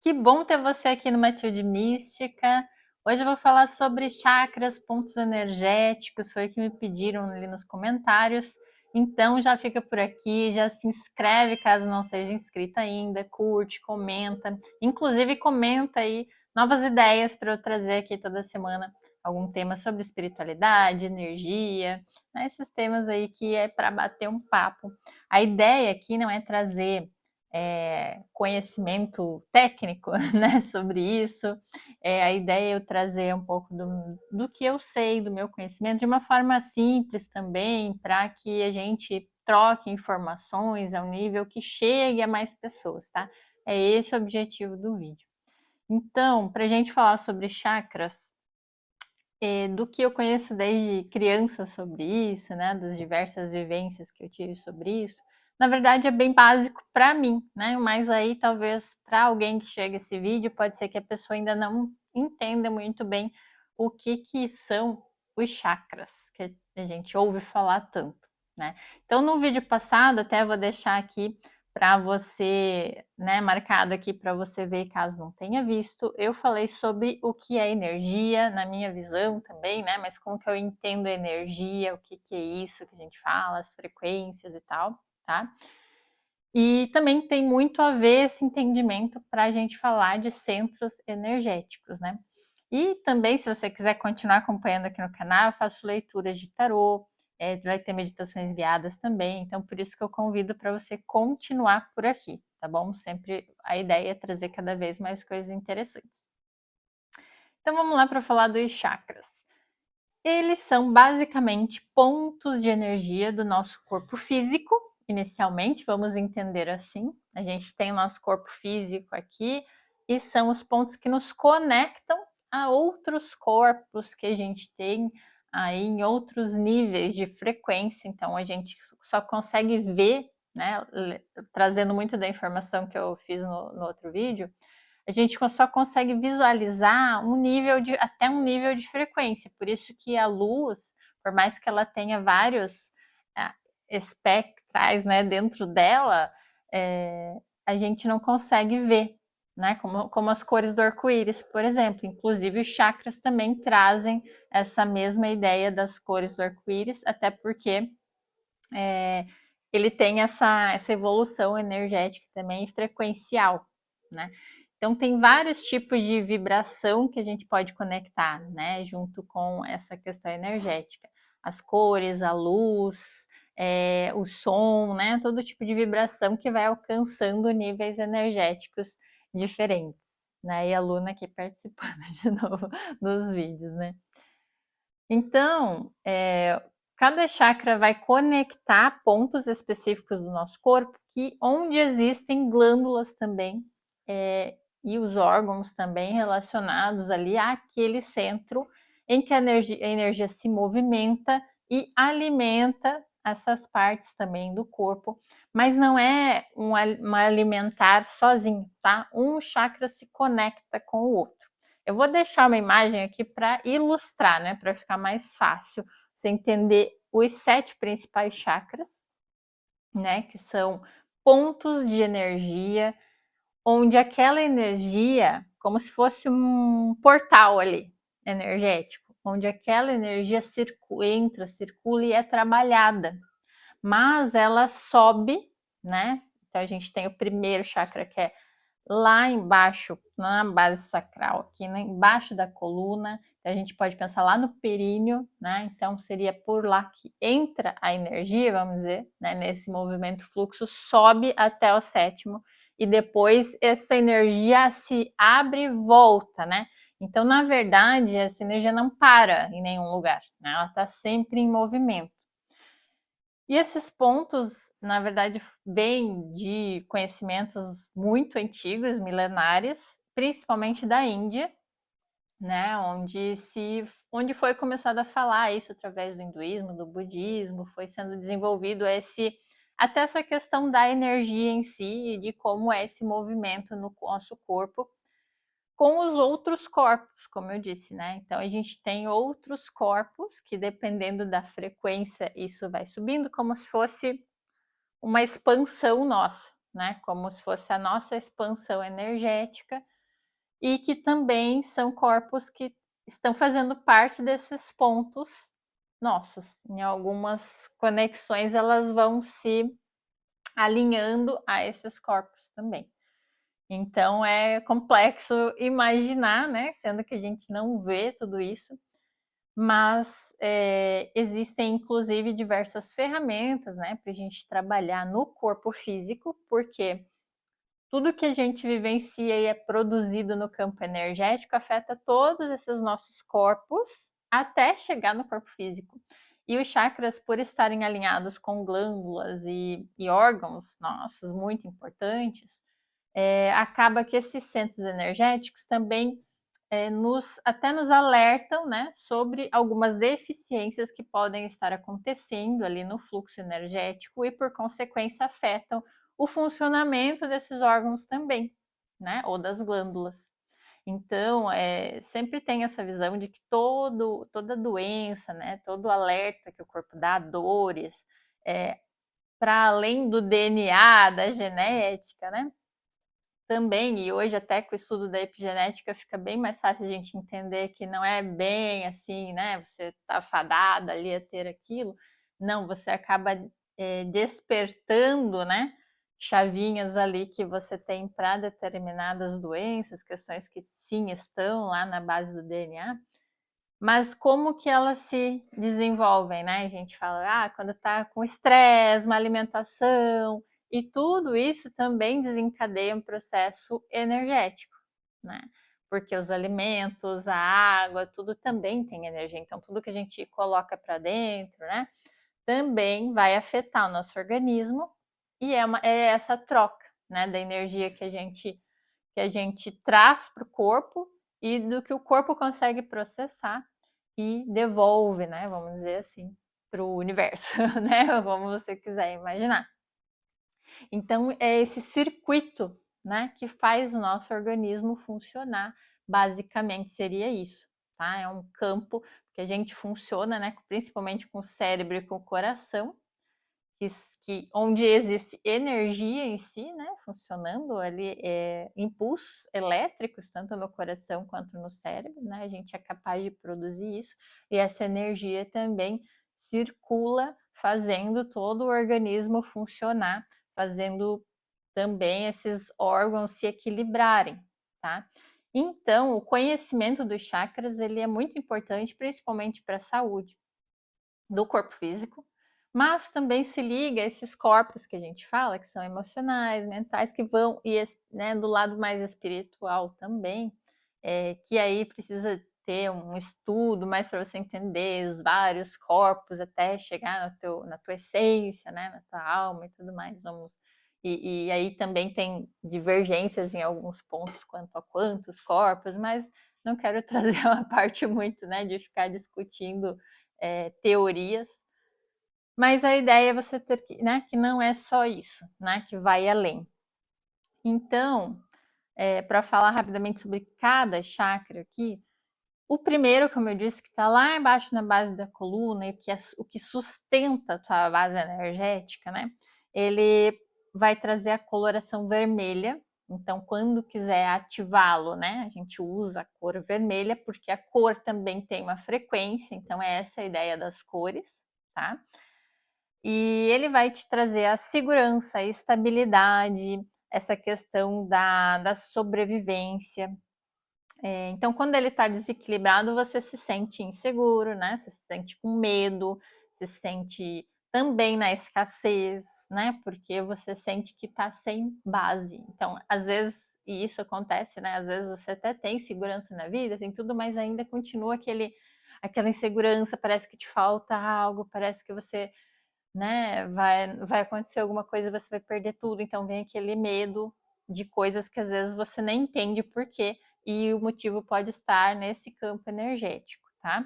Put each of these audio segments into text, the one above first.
Que bom ter você aqui no Matilde Mística. Hoje eu vou falar sobre chakras, pontos energéticos, foi o que me pediram ali nos comentários. Então já fica por aqui, já se inscreve caso não seja inscrito ainda, curte, comenta. Inclusive comenta aí novas ideias para eu trazer aqui toda semana algum tema sobre espiritualidade, energia, né? Esses temas aí que é para bater um papo. A ideia aqui não é trazer conhecimento técnico, né, sobre isso. A ideia é eu trazer um pouco do que eu sei, do meu conhecimento, de uma forma simples também, para que a gente troque informações a um nível que chegue a mais pessoas, tá? É esse o objetivo do vídeo. Então, para a gente falar sobre chakras, do que eu conheço desde criança sobre isso, né, das diversas vivências que eu tive sobre isso, na verdade é bem básico para mim, né? Mas aí talvez para alguém que chega esse vídeo pode ser que a pessoa ainda não entenda muito bem o que são os chakras que a gente ouve falar tanto, né? Então no vídeo passado até vou deixar aqui para você, né, marcado aqui para você ver caso não tenha visto. Eu falei sobre o que é energia, na minha visão também, né, mas como que eu entendo a energia, o que é isso que a gente fala, as frequências e tal, tá? E também tem muito a ver esse entendimento para a gente falar de centros energéticos, né? E também, se você quiser continuar acompanhando aqui no canal, eu faço leituras de tarô, vai ter meditações guiadas também, então por isso que eu convido para você continuar por aqui, tá bom? Sempre a ideia é trazer cada vez mais coisas interessantes. Então vamos lá para falar dos chakras. Eles são basicamente pontos de energia do nosso corpo físico, inicialmente, vamos entender assim. A gente tem o nosso corpo físico aqui e são os pontos que nos conectam a outros corpos que a gente tem aí em outros níveis de frequência. Então a gente só consegue ver, né, trazendo muito da informação que eu fiz no outro vídeo, a gente só consegue visualizar até um nível de frequência. Por isso que a luz, por mais que ela tenha vários espectrais, né, dentro dela, a gente não consegue ver, né, como as cores do arco-íris, por exemplo. Inclusive os chakras também trazem essa mesma ideia das cores do arco-íris, até porque ele tem essa evolução energética também frequencial, né? Então tem vários tipos de vibração que a gente pode conectar, né, junto com essa questão energética. As cores, a luz, o som, né, todo tipo de vibração que vai alcançando níveis energéticos diferentes, né? E a Luna aqui participando de novo dos vídeos, né? Então, cada chakra vai conectar pontos específicos do nosso corpo, onde existem glândulas também, e os órgãos também relacionados ali àquele centro em que a energia se movimenta e alimenta essas partes também do corpo, mas não é um alimentar sozinho, tá? Um chakra se conecta com o outro. Eu vou deixar uma imagem aqui para ilustrar, né? Para ficar mais fácil você entender os 7 principais chakras, né? Que são pontos de energia, onde aquela energia, como se fosse um portal ali, energético, onde aquela energia entra, circula e é trabalhada. Mas ela sobe, né? Então a gente tem o primeiro chakra que é lá embaixo, na base sacral, aqui né, embaixo da coluna. A gente pode pensar lá no períneo, né? Então seria por lá que entra a energia, vamos dizer, né? Nesse movimento fluxo, sobe até o sétimo e depois essa energia se abre e volta, né? Então, na verdade, essa energia não para em nenhum lugar, né? Ela está sempre em movimento. E esses pontos, na verdade, vêm de conhecimentos muito antigos, milenares, principalmente da Índia, né, onde foi começado a falar isso através do hinduísmo, do budismo, foi sendo desenvolvido até essa questão da energia em si e de como é esse movimento no nosso corpo com os outros corpos, como eu disse, né? Então a gente tem outros corpos que, dependendo da frequência, isso vai subindo, como se fosse uma expansão nossa, né? Como se fosse a nossa expansão energética, e que também são corpos que estão fazendo parte desses pontos nossos. Em algumas conexões, elas vão se alinhando a esses corpos também. Então é complexo imaginar, né? Sendo que a gente não vê tudo isso, mas existem inclusive diversas ferramentas, né, para a gente trabalhar no corpo físico, porque tudo que a gente vivencia e é produzido no campo energético afeta todos esses nossos corpos até chegar no corpo físico. E os chakras, por estarem alinhados com glândulas e órgãos nossos muito importantes, acaba que esses centros energéticos também até nos alertam, né, sobre algumas deficiências que podem estar acontecendo ali no fluxo energético e, por consequência, afetam o funcionamento desses órgãos também, né, ou das glândulas. Então, sempre tem essa visão de que toda doença, né, todo alerta que o corpo dá, dores, para além do DNA, da genética, né, também, e hoje até com o estudo da epigenética fica bem mais fácil a gente entender que não é bem assim, né? Você está fadado ali a ter aquilo. Não, você acaba despertando, né? Chavinhas ali que você tem para determinadas doenças, questões que sim estão lá na base do DNA, mas como que elas se desenvolvem, né? A gente fala, quando está com estresse, uma alimentação, e tudo isso também desencadeia um processo energético, né? Porque os alimentos, a água, tudo também tem energia. Então, tudo que a gente coloca para dentro, né? Também vai afetar o nosso organismo e é essa troca, né? Da energia que a gente traz para o corpo e do que o corpo consegue processar e devolve, né? Vamos dizer assim, para o universo, né? Como você quiser imaginar. Então, é esse circuito, né, que faz o nosso organismo funcionar. Basicamente seria isso, tá? É um campo que a gente funciona, né, principalmente com o cérebro e com o coração, onde existe energia em si, né, funcionando ali, impulsos elétricos, tanto no coração quanto no cérebro, né, a gente é capaz de produzir isso, e essa energia também circula, fazendo todo o organismo funcionar, fazendo também esses órgãos se equilibrarem, tá? Então, o conhecimento dos chakras, ele é muito importante, principalmente para a saúde do corpo físico, mas também se liga a esses corpos que a gente fala, que são emocionais, mentais, que vão, e né, do lado mais espiritual também, que aí precisa ter um estudo mais para você entender os vários corpos até chegar na tua essência, né, na tua alma e tudo mais. E aí também tem divergências em alguns pontos quanto a quantos corpos, mas não quero trazer uma parte muito, né, de ficar discutindo teorias, mas a ideia é você ter que, né, que não é só isso, né, que vai além. Então, para falar rapidamente sobre cada chakra aqui, o primeiro, como eu disse, que está lá embaixo na base da coluna, e o que sustenta a tua base energética, né? Ele vai trazer a coloração vermelha. Então, quando quiser ativá-lo, né? A gente usa a cor vermelha, porque a cor também tem uma frequência. Então, é essa a ideia das cores, tá? E ele vai te trazer a segurança, a estabilidade, essa questão da sobrevivência. Então, quando ele está desequilibrado, você se sente inseguro, né? Você se sente com medo, se sente também na escassez, né? Porque você sente que está sem base. Então, às vezes, e isso acontece, né? Às vezes você até tem segurança na vida, tem tudo, mas ainda continua aquela insegurança, parece que te falta algo, parece que você, né, vai acontecer alguma coisa, você vai perder tudo, então vem aquele medo de coisas que às vezes você nem entende por quê, e o motivo pode estar nesse campo energético, tá?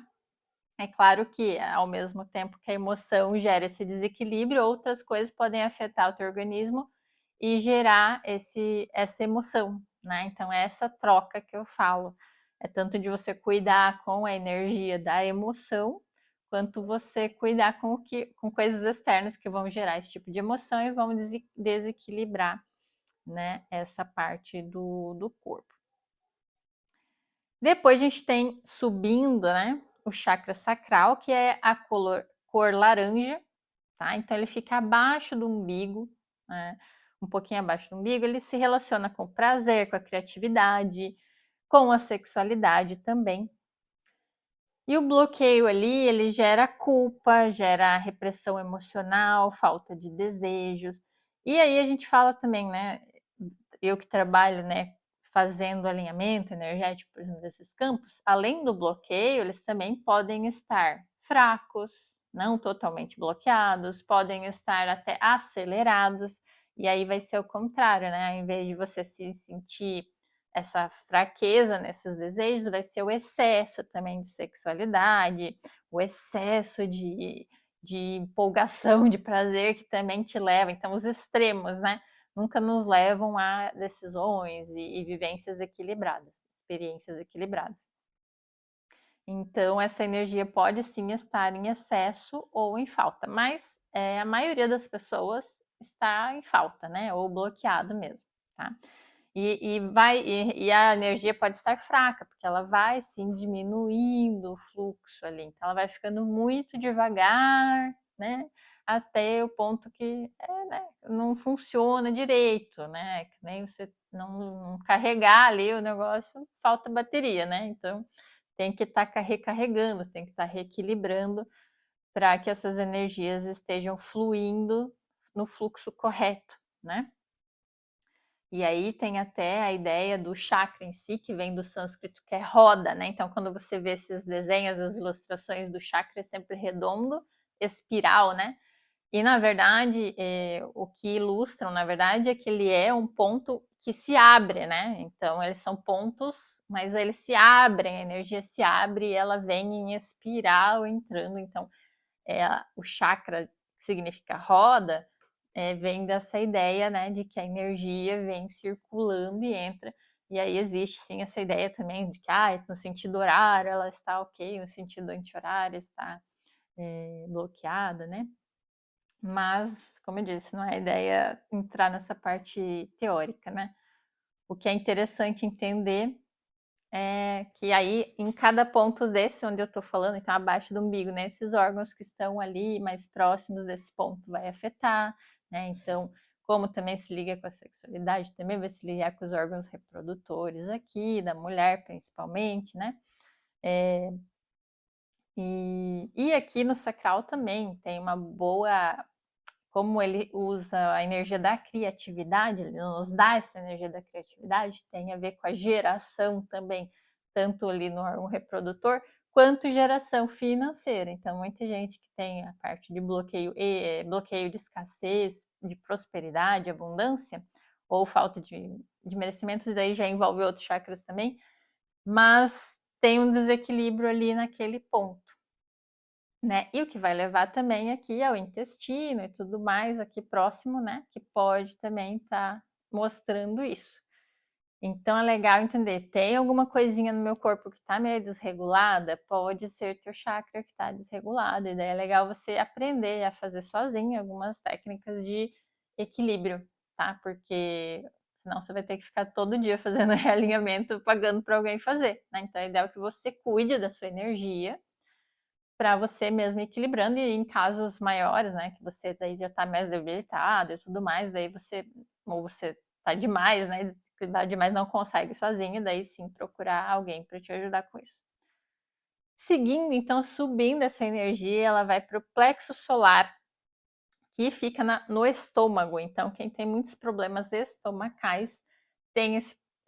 É claro que, ao mesmo tempo que a emoção gera esse desequilíbrio, outras coisas podem afetar o teu organismo e gerar essa emoção, né? Então, é essa troca que eu falo. É tanto de você cuidar com a energia da emoção, quanto você cuidar com coisas externas que vão gerar esse tipo de emoção e vão desequilibrar, né, essa parte do corpo. Depois a gente tem subindo, né, o chakra sacral, que é a cor laranja, tá? Então ele fica abaixo do umbigo, né? Um pouquinho abaixo do umbigo. Ele se relaciona com o prazer, com a criatividade, com a sexualidade também. E o bloqueio ali, ele gera culpa, gera repressão emocional, falta de desejos. E aí a gente fala também, né? Eu que trabalho, né, fazendo alinhamento energético, por exemplo, desses campos, além do bloqueio, eles também podem estar fracos, não totalmente bloqueados, podem estar até acelerados, e aí vai ser o contrário, né? Ao invés de você se sentir essa fraqueza nesses desejos, vai ser o excesso também de sexualidade, o excesso de empolgação, de prazer que também te leva. Então, os extremos, né? Nunca nos levam a decisões e vivências equilibradas, experiências equilibradas. Então, essa energia pode sim estar em excesso ou em falta, mas a maioria das pessoas está em falta, né? Ou bloqueado mesmo, tá? E a energia pode estar fraca, porque ela vai sim diminuindo o fluxo ali. Então, ela vai ficando muito devagar, né? Até o ponto que né, não funciona direito, né? Que nem você não carregar ali o negócio, falta bateria, né? Então, tem que estar recarregando, tem que estar reequilibrando para que essas energias estejam fluindo no fluxo correto, né? E aí tem até a ideia do chakra em si, que vem do sânscrito, que é roda, né? Então, quando você vê esses desenhos, as ilustrações do chakra é sempre redondo, espiral, né? E, na verdade, o que ilustram, na verdade, é que ele é um ponto que se abre, né? Então, eles são pontos, mas eles se abrem, a energia se abre e ela vem em espiral entrando. Então, o chakra, que significa roda, vem dessa ideia, né, de que a energia vem circulando e entra. E aí existe sim essa ideia também de que no sentido horário ela está ok, no sentido anti-horário está bloqueada, né? Mas, como eu disse, não é a ideia entrar nessa parte teórica, né? O que é interessante entender é que aí, em cada ponto desse onde eu estou falando, então abaixo do umbigo, né? Esses órgãos que estão ali mais próximos desse ponto vai afetar, né? Então, como também se liga com a sexualidade, também vai se ligar com os órgãos reprodutores aqui, da mulher principalmente, né? E aqui no sacral também tem uma boa, como ele usa a energia da criatividade, ele nos dá essa energia da criatividade, tem a ver com a geração também, tanto ali no órgão reprodutor, quanto geração financeira. Então, muita gente que tem a parte de bloqueio, bloqueio de escassez, de prosperidade, abundância, ou falta de merecimento, daí já envolve outros chakras também, mas tem um desequilíbrio ali naquele ponto. Né? E o que vai levar também aqui ao intestino e tudo mais aqui próximo, né? Que pode também estar mostrando isso. Então é legal entender, tem alguma coisinha no meu corpo que está meio desregulada? Pode ser teu chakra que está desregulado. E daí é legal você aprender a fazer sozinho algumas técnicas de equilíbrio, tá? Porque senão você vai ter que ficar todo dia fazendo realinhamento, pagando para alguém fazer, né? Então é ideal que você cuide da sua energia para você mesmo equilibrando e em casos maiores, né, que você daí já está mais debilitado e tudo mais, daí você ou você tá demais, né, cuidar demais não consegue sozinho, daí sim procurar alguém para te ajudar com isso. Seguindo, então, subindo essa energia, ela vai para o plexo solar, que fica no estômago. Então, quem tem muitos problemas estomacais tem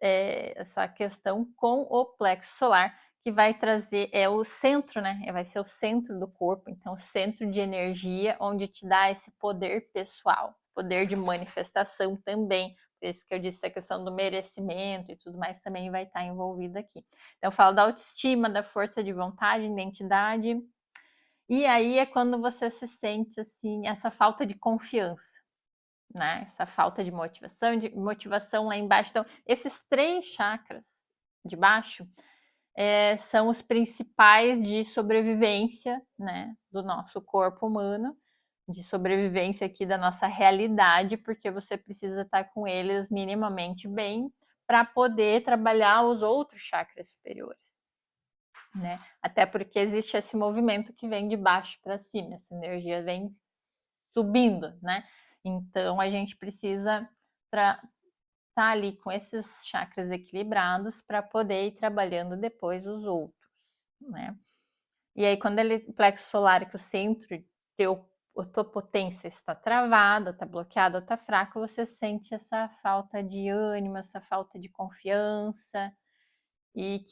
essa questão com o plexo solar, que vai trazer, o centro, né? Vai ser o centro do corpo, então, centro de energia, onde te dá esse poder pessoal, poder de manifestação também. Por isso que eu disse a questão do merecimento e tudo mais também vai estar envolvido aqui. Então, eu falo da autoestima, da força de vontade, identidade. E aí é quando você se sente assim, essa falta de confiança, né? Essa falta de motivação lá embaixo. Então, esses 3 chakras de baixo são os principais de sobrevivência, né? Do nosso corpo humano, de sobrevivência aqui da nossa realidade, porque você precisa estar com eles minimamente bem para poder trabalhar os outros chakras superiores, né? Até porque existe esse movimento que vem de baixo para cima, essa energia vem subindo, né? Então a gente precisa estar ali com esses chakras equilibrados para poder ir trabalhando depois os outros, né? E aí, quando o plexo solar, que o centro a tua potência está travada, está bloqueada, está fraco, você sente essa falta de ânimo, essa falta de confiança. E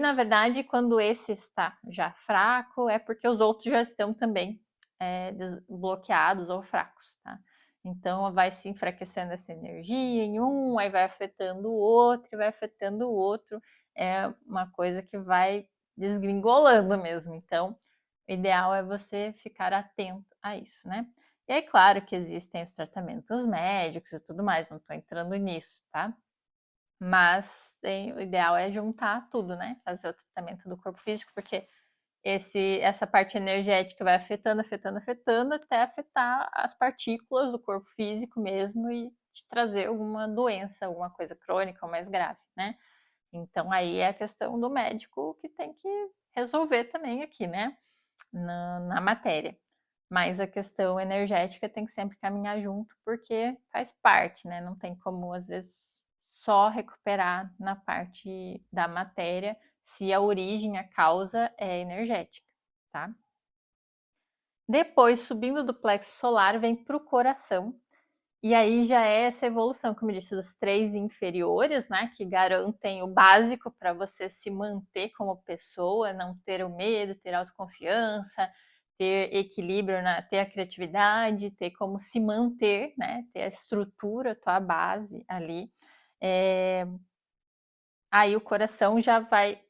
na verdade, quando esse está já fraco, é porque os outros já estão também bloqueados ou fracos, tá? Então vai se enfraquecendo essa energia em um, aí vai afetando o outro, vai afetando o outro. É uma coisa que vai desgringolando mesmo. Então, o ideal é você ficar atento a isso, né? E aí, claro que existem os tratamentos médicos e tudo mais, não estou entrando nisso, tá? Mas o ideal é juntar tudo, né? Fazer o tratamento do corpo físico, porque essa parte energética vai afetando, afetando, afetando, até afetar as partículas do corpo físico mesmo e te trazer alguma doença, alguma coisa crônica ou mais grave, né? Então aí é a questão do médico que tem que resolver também aqui, né? Na matéria. Mas a questão energética tem que sempre caminhar junto, porque faz parte, né? Não tem como, às vezes, só recuperar na parte da matéria se a origem, a causa é energética, tá? Depois, subindo do plexo solar, vem para o coração. E aí já é essa evolução, como eu disse, dos três inferiores, né? Que garantem o básico para você se manter como pessoa, não ter o medo, ter autoconfiança, ter equilíbrio, ter a criatividade, ter como se manter, né? Ter a estrutura, a tua base ali. Aí o coração já vai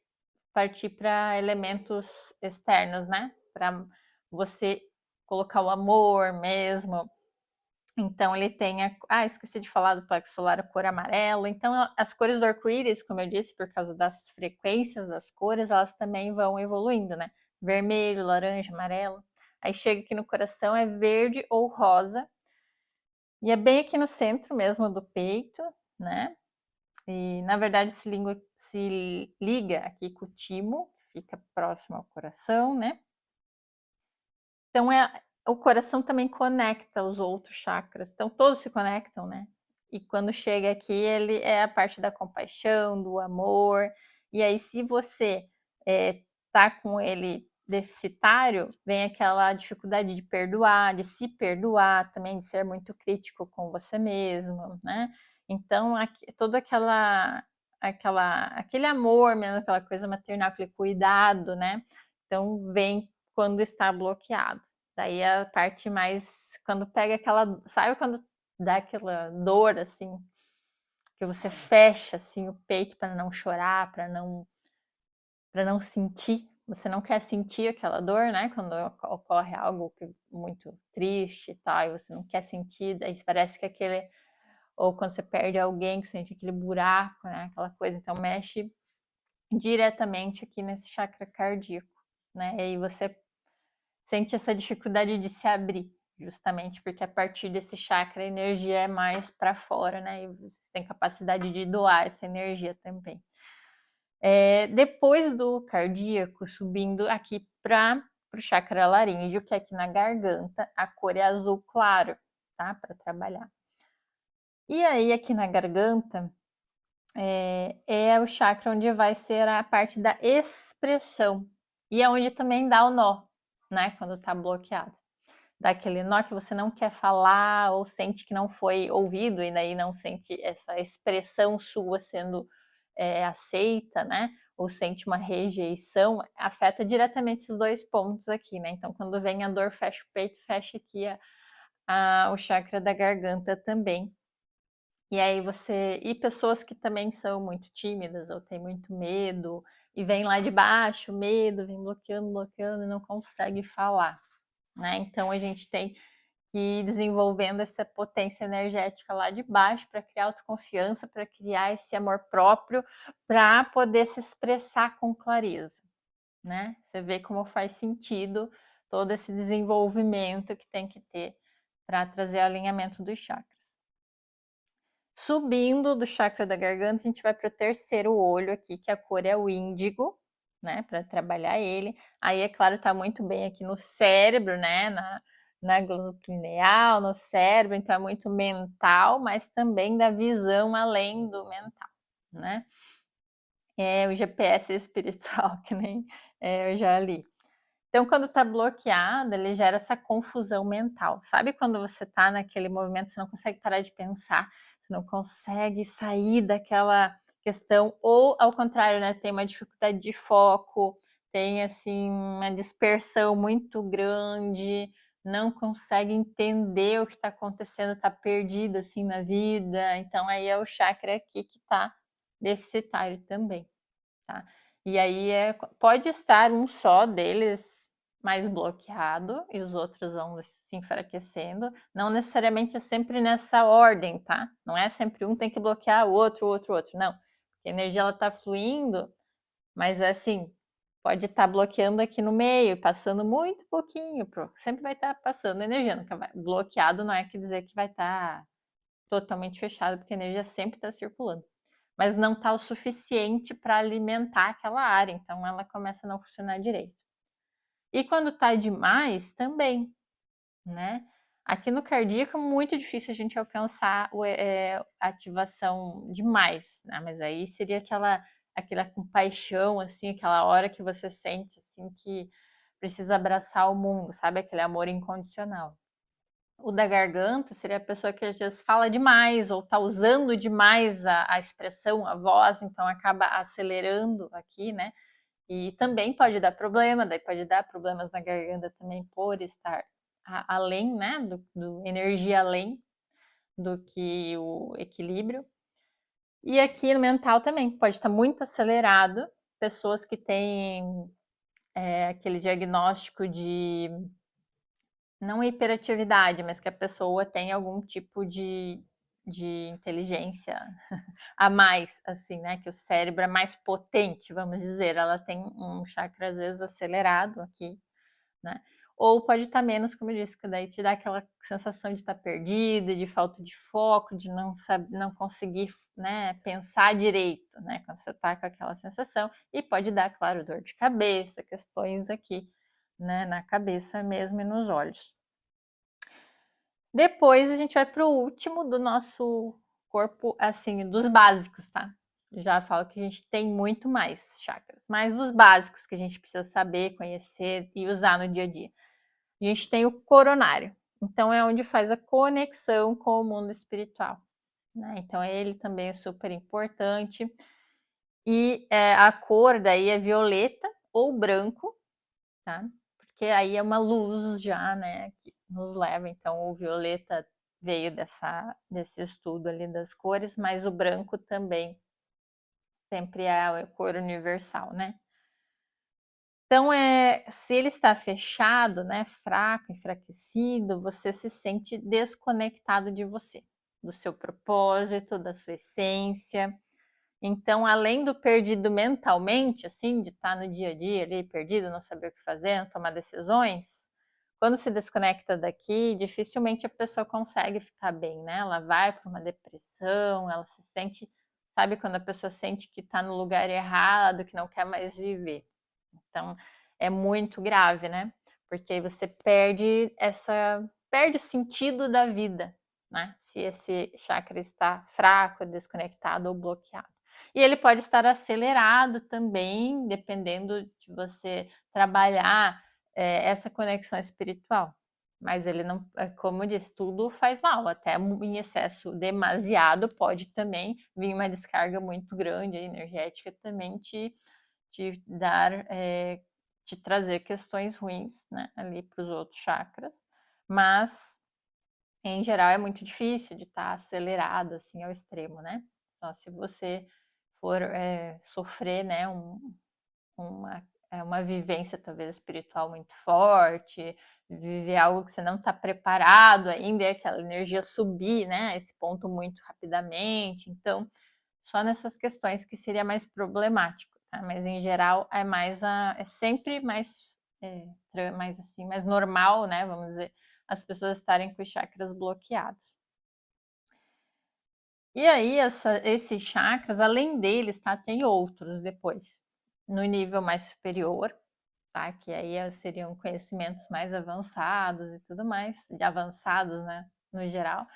partir para elementos externos, né? Para você colocar o amor mesmo. Então ele tem esqueci de falar do plexo solar, a cor amarelo. Então as cores do arco-íris, como eu disse, por causa das frequências das cores, elas também vão evoluindo, né? Vermelho, laranja, amarelo. Aí chega aqui no coração é verde ou rosa. E é bem aqui no centro mesmo do peito, né? E na verdade se liga aqui com o timo, que fica próximo ao coração, né? Então o coração também conecta os outros chakras, então todos se conectam, né? E quando chega aqui, ele é a parte da compaixão, do amor. E aí, se você tá com ele deficitário, vem aquela dificuldade de perdoar, de se perdoar, também de ser muito crítico com você mesmo, né? Então, todo aquele amor mesmo, aquela coisa maternal, aquele cuidado, né? Então, vem quando está bloqueado. Daí a parte mais. Quando pega aquela. Sabe quando dá aquela dor, assim, que você fecha assim, o peito para não chorar, para não sentir. Você não quer sentir aquela dor, né? Quando ocorre algo muito triste e tal, e você não quer sentir, daí parece que aquele. Ou quando você perde alguém, que sente aquele buraco, né? Aquela coisa. Então mexe diretamente aqui nesse chakra cardíaco, né? E aí você sente essa dificuldade de se abrir, justamente porque a partir desse chakra a energia é mais para fora, né? E você tem capacidade de doar essa energia também. Depois do cardíaco, subindo aqui para o chakra laríngeo, que é aqui na garganta, a cor é azul claro, tá? Para trabalhar. E aí, aqui na garganta, é o chakra onde vai ser a parte da expressão. E é onde também dá o nó, né? Quando tá bloqueado. Dá aquele nó que você não quer falar ou sente que não foi ouvido e daí não sente essa expressão sua sendo aceita, né? Ou sente uma rejeição, afeta diretamente esses dois pontos aqui, né? Então, quando vem a dor, fecha o peito, fecha aqui o chakra da garganta também. E aí e pessoas que também são muito tímidas ou têm muito medo, e vem lá de baixo, medo, vem bloqueando, bloqueando e não consegue falar, né? Então a gente tem que ir desenvolvendo essa potência energética lá de baixo para criar autoconfiança, para criar esse amor próprio, para poder se expressar com clareza, né? Você vê como faz sentido todo esse desenvolvimento que tem que ter para trazer o alinhamento dos chakras. Subindo do chakra da garganta, a gente vai para o terceiro olho aqui, que a cor é o índigo, né? Para trabalhar ele. Aí, é claro, tá muito bem aqui no cérebro, né? Na glândula pineal, no cérebro, então é muito mental, mas também da visão além do mental, né? É o GPS espiritual, que nem eu já li. Então, quando está bloqueado, ele gera essa confusão mental. Sabe quando você está naquele movimento, você não consegue parar de pensar, você não consegue sair daquela questão, ou ao contrário, né, tem uma dificuldade de foco, tem assim uma dispersão muito grande, não consegue entender o que está acontecendo, está perdido assim na vida. Então, aí é o chakra aqui que está deficitário também. Tá? E aí pode estar um só deles mais bloqueado e os outros vão se enfraquecendo. Não necessariamente é sempre nessa ordem, tá? Não é sempre um tem que bloquear o outro, o outro, o outro. Não. Porque a energia ela tá fluindo, mas assim, pode estar bloqueando aqui no meio, passando muito pouquinho. Sempre vai estar passando energia. Nunca vai. Bloqueado não é quer dizer que vai estar totalmente fechado, porque a energia sempre está circulando, mas não está o suficiente para alimentar aquela área, então ela começa a não funcionar direito. E quando está demais, também, né? Aqui no cardíaco é muito difícil a gente alcançar a ativação demais, né? Mas aí seria aquela compaixão, assim, aquela hora que você sente assim que precisa abraçar o mundo, sabe? Aquele amor incondicional. O da garganta seria a pessoa que às vezes fala demais ou está usando demais a expressão, a voz, então acaba acelerando aqui, né? E também pode dar problema, daí pode dar problemas na garganta também por estar além, né? Do energia além do que o equilíbrio. E aqui no mental também pode estar muito acelerado, pessoas que têm aquele diagnóstico de não hiperatividade, mas que a pessoa tem algum tipo de inteligência a mais, assim, né? Que o cérebro é mais potente, vamos dizer. Ela tem um chakra, às vezes, acelerado aqui, né? Ou pode estar menos, como eu disse, que daí te dá aquela sensação de estar perdida, de falta de foco, de não saber, não conseguir, né, pensar direito, né? Quando você está com aquela sensação. E pode dar, claro, dor de cabeça, questões aqui, né, na cabeça mesmo e nos olhos. Depois a gente vai para o último do nosso corpo, assim, dos básicos, tá? Já falo que a gente tem muito mais chakras, mas dos básicos que a gente precisa saber, conhecer e usar no dia a dia. A gente tem o coronário, então é onde faz a conexão com o mundo espiritual, né? Então ele também é super importante. E a cor daí é violeta ou branco, tá? Porque aí é uma luz já, né, que nos leva. Então, o violeta veio desse estudo ali das cores, mas o branco também sempre é a cor universal, né? Então, se ele está fechado, né, fraco, enfraquecido, você se sente desconectado de você, do seu propósito, da sua essência. Então, além do perdido mentalmente, assim, de estar no dia a dia ali, perdido, não saber o que fazer, não tomar decisões, quando se desconecta daqui, dificilmente a pessoa consegue ficar bem, né? Ela vai para uma depressão, ela se sente, sabe quando a pessoa sente que está no lugar errado, que não quer mais viver. Então, é muito grave, né? Porque você perde o sentido da vida, né? Se esse chakra está fraco, desconectado ou bloqueado. E ele pode estar acelerado também, dependendo de você trabalhar essa conexão espiritual. Mas ele não, como eu disse, tudo faz mal, até em excesso demasiado pode também vir uma descarga muito grande energética, também te dar, te trazer questões ruins, né, ali para os outros chakras. Mas em geral é muito difícil de estar acelerado assim ao extremo, né? Só se você for sofrer, né, uma vivência talvez espiritual muito forte, viver algo que você não está preparado ainda, é aquela energia subir, né, esse ponto muito rapidamente. Então, só nessas questões que seria mais problemático, tá? Mas em geral é sempre mais assim, mais normal, né? Vamos dizer, as pessoas estarem com os chakras bloqueados. E aí, esses chakras, além deles, tá? Tem outros depois, no nível mais superior, tá? Que aí seriam conhecimentos mais avançados e tudo mais, de avançados, né? No geral.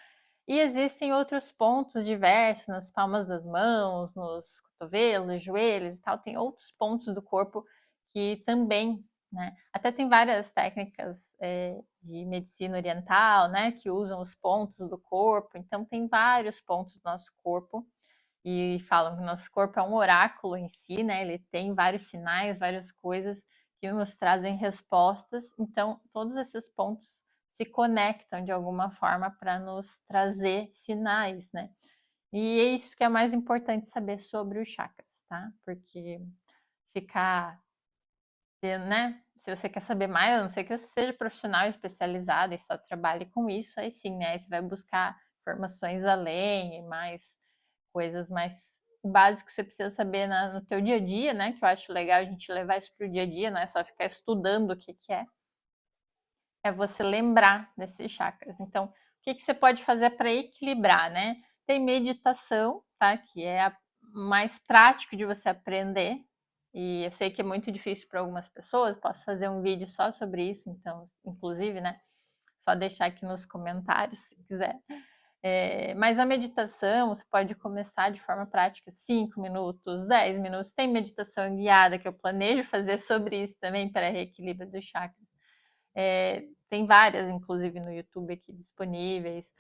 E existem outros pontos diversos nas palmas das mãos, nos cotovelos, joelhos e tal. Tem outros pontos do corpo que também, né? Até tem várias técnicas de medicina oriental, né? Que usam os pontos do corpo. Então tem vários pontos do nosso corpo e falam que o nosso corpo é um oráculo em si, né? Ele tem vários sinais, várias coisas que nos trazem respostas. Então todos esses pontos se conectam de alguma forma para nos trazer sinais, né? E é isso que é mais importante saber sobre os chakras, tá? Porque ficar, né? Se você quer saber mais, a não ser que você seja profissional especializado e só trabalhe com isso, aí sim, né? Aí você vai buscar informações além e mais coisas mais o básico que você precisa saber no teu dia a dia, né? Que eu acho legal a gente levar isso para o dia a dia, não é só ficar estudando o que é. É você lembrar desses chakras. Então, o que você pode fazer para equilibrar, né? Tem meditação, tá? Que é a mais prático de você aprender. E eu sei que é muito difícil para algumas pessoas. Posso fazer um vídeo só sobre isso, então, inclusive, né? Só deixar aqui nos comentários se quiser. Mas a meditação, você pode começar de forma prática, 5 minutos, 10 minutos. Tem meditação guiada que eu planejo fazer sobre isso também, para reequilíbrio dos chakras. Tem várias, inclusive, no YouTube aqui disponíveis.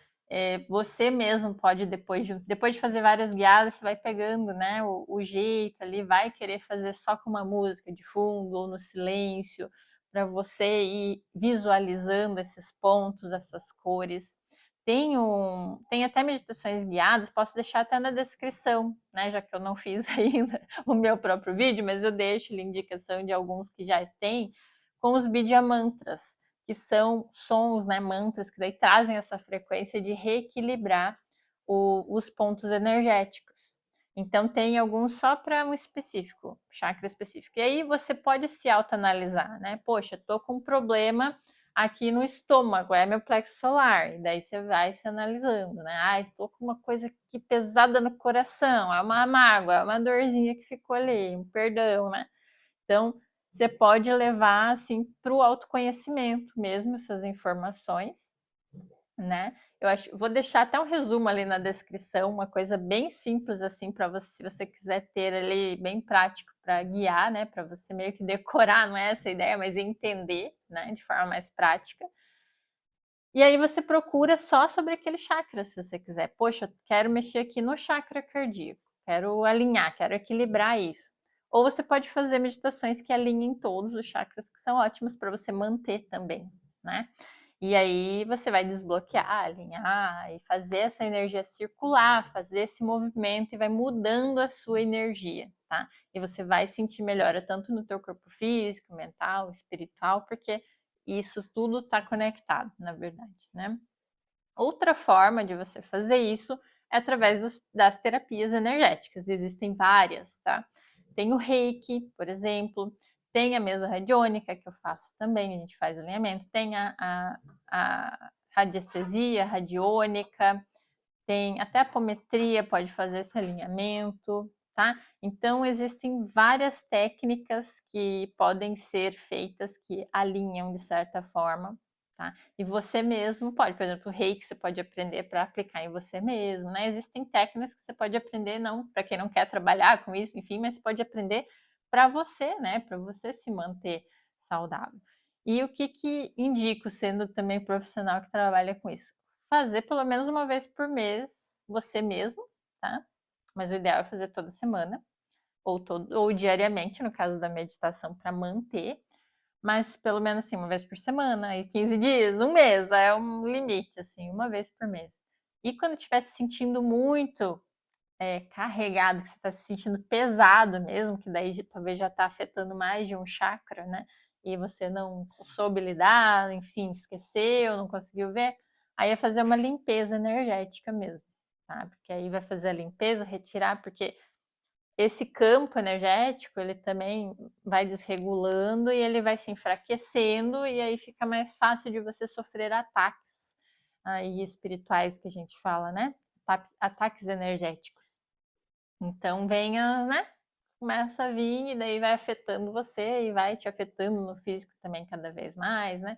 Você mesmo pode, depois de fazer várias guiadas, você vai pegando, né, o jeito ali, vai querer fazer só com uma música de fundo ou no silêncio, para você ir visualizando esses pontos, essas cores. Tem até meditações guiadas, posso deixar até na descrição, né? Já que eu não fiz ainda o meu próprio vídeo, mas eu deixo a indicação de alguns que já tem, com os Bidya Mantras, que são sons, né, mantras, que daí trazem essa frequência de reequilibrar os pontos energéticos. Então tem alguns só para um específico, chakra específico. E aí você pode se autoanalisar, né? Poxa, tô com um problema aqui no estômago, é meu plexo solar. E daí você vai se analisando, né? Ai, tô com uma coisa aqui pesada no coração, é uma mágoa, é uma dorzinha que ficou ali, um perdão, né? Então, você pode levar assim para o autoconhecimento mesmo essas informações, né? Vou deixar até um resumo ali na descrição, uma coisa bem simples assim para você, se você quiser ter ali bem prático para guiar, né? Para você meio que decorar, não é essa a ideia, mas entender, né? De forma mais prática. E aí você procura só sobre aquele chakra, se você quiser. Poxa, quero mexer aqui no chakra cardíaco, quero alinhar, quero equilibrar isso. Ou você pode fazer meditações que alinhem todos os chakras, que são ótimas para você manter também, né? E aí você vai desbloquear, alinhar e fazer essa energia circular, fazer esse movimento e vai mudando a sua energia, tá? E você vai sentir melhora tanto no teu corpo físico, mental, espiritual, porque isso tudo está conectado, na verdade, né? Outra forma de você fazer isso é através das terapias energéticas. Existem várias, tá? Tem o Reiki, por exemplo, tem a mesa radiônica, que eu faço também, a gente faz alinhamento, tem a radiestesia radiônica, tem até a apometria, pode fazer esse alinhamento, tá? Então, existem várias técnicas que podem ser feitas que alinham de certa forma, tá? E você mesmo pode, por exemplo, o reiki você pode aprender para aplicar em você mesmo, né? Existem técnicas que você pode aprender, não para quem não quer trabalhar com isso, enfim, mas pode aprender para você, né? Para você se manter saudável. E o que indico, sendo também profissional que trabalha com isso? Fazer pelo menos uma vez por mês, você mesmo, tá? Mas o ideal é fazer toda semana, ou diariamente, no caso da meditação, para manter, mas pelo menos assim, uma vez por semana, e 15 dias, um mês, é um limite, assim, uma vez por mês. E quando estiver se sentindo muito carregado, que você está se sentindo pesado mesmo, que daí talvez já está afetando mais de um chakra, né? E você não soube lidar, enfim, esqueceu, não conseguiu ver, aí é fazer uma limpeza energética mesmo, tá? Porque aí vai fazer a limpeza, retirar, porque esse campo energético, ele também vai desregulando e ele vai se enfraquecendo e aí fica mais fácil de você sofrer ataques aí espirituais que a gente fala, né? ataques energéticos. Então venha, né? Começa a vir e daí vai afetando você e vai te afetando no físico também cada vez mais, né?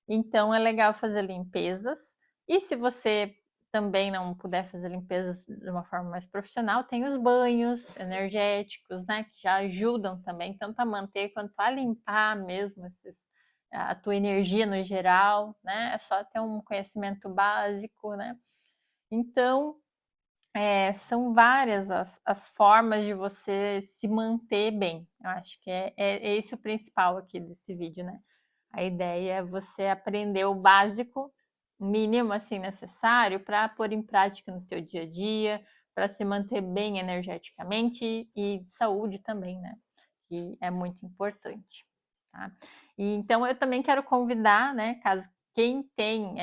Então é legal fazer limpezas. E se você também não puder fazer limpezas de uma forma mais profissional, tem os banhos energéticos, né? Que já ajudam também, tanto a manter quanto a limpar mesmo a tua energia no geral, né? É só ter um conhecimento básico, né? Então, são várias as formas de você se manter bem. Eu acho que é esse o principal aqui desse vídeo, né? A ideia é você aprender o básico, mínimo assim necessário para pôr em prática no teu dia a dia, para se manter bem energeticamente e de saúde também, né? Que é muito importante, tá? E, então eu também quero convidar, né? Caso quem tem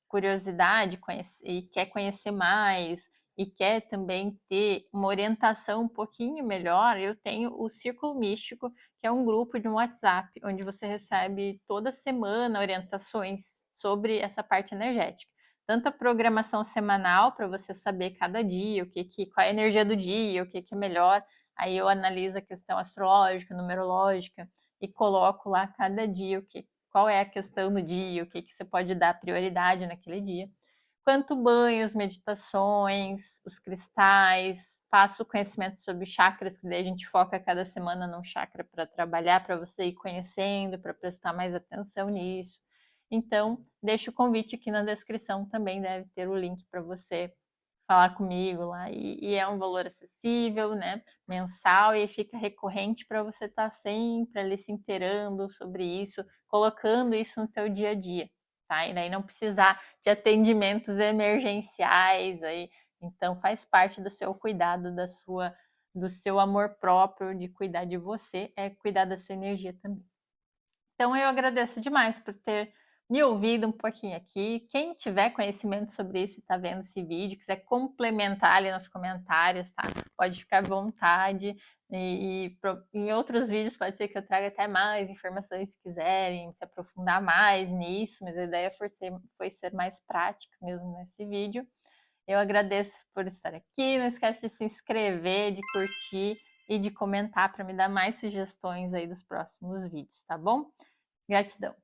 curiosidade e quer conhecer mais e quer também ter uma orientação um pouquinho melhor, eu tenho o Círculo Místico, que é um grupo de um WhatsApp, onde você recebe toda semana orientações sobre essa parte energética. Tanto a programação semanal, para você saber cada dia qual é a energia do dia, o que é melhor. Aí eu analiso a questão astrológica, numerológica e coloco lá cada dia qual é a questão do dia, o que você pode dar prioridade naquele dia. Quanto banhos, meditações, os cristais, passo o conhecimento sobre chakras, que daí a gente foca cada semana num chakra para trabalhar, para você ir conhecendo, para prestar mais atenção nisso. Então, deixo o convite aqui na descrição, também deve ter o link para você falar comigo lá. E é um valor acessível, né? Mensal, e fica recorrente para você estar sempre ali se inteirando sobre isso, colocando isso no teu dia a dia, tá? E daí não precisar de atendimentos emergenciais aí. Então faz parte do seu cuidado, do seu amor próprio, de cuidar de você, é cuidar da sua energia também. Então eu agradeço demais por ter me ouvido um pouquinho aqui. Quem tiver conhecimento sobre isso e está vendo esse vídeo, quiser complementar ali nos comentários, tá? Pode ficar à vontade. Em outros vídeos pode ser que eu traga até mais informações se quiserem se aprofundar mais nisso, mas a ideia foi ser mais prática mesmo nesse vídeo. Eu agradeço por estar aqui. Não esquece de se inscrever, de curtir e de comentar para me dar mais sugestões aí dos próximos vídeos, tá bom? Gratidão.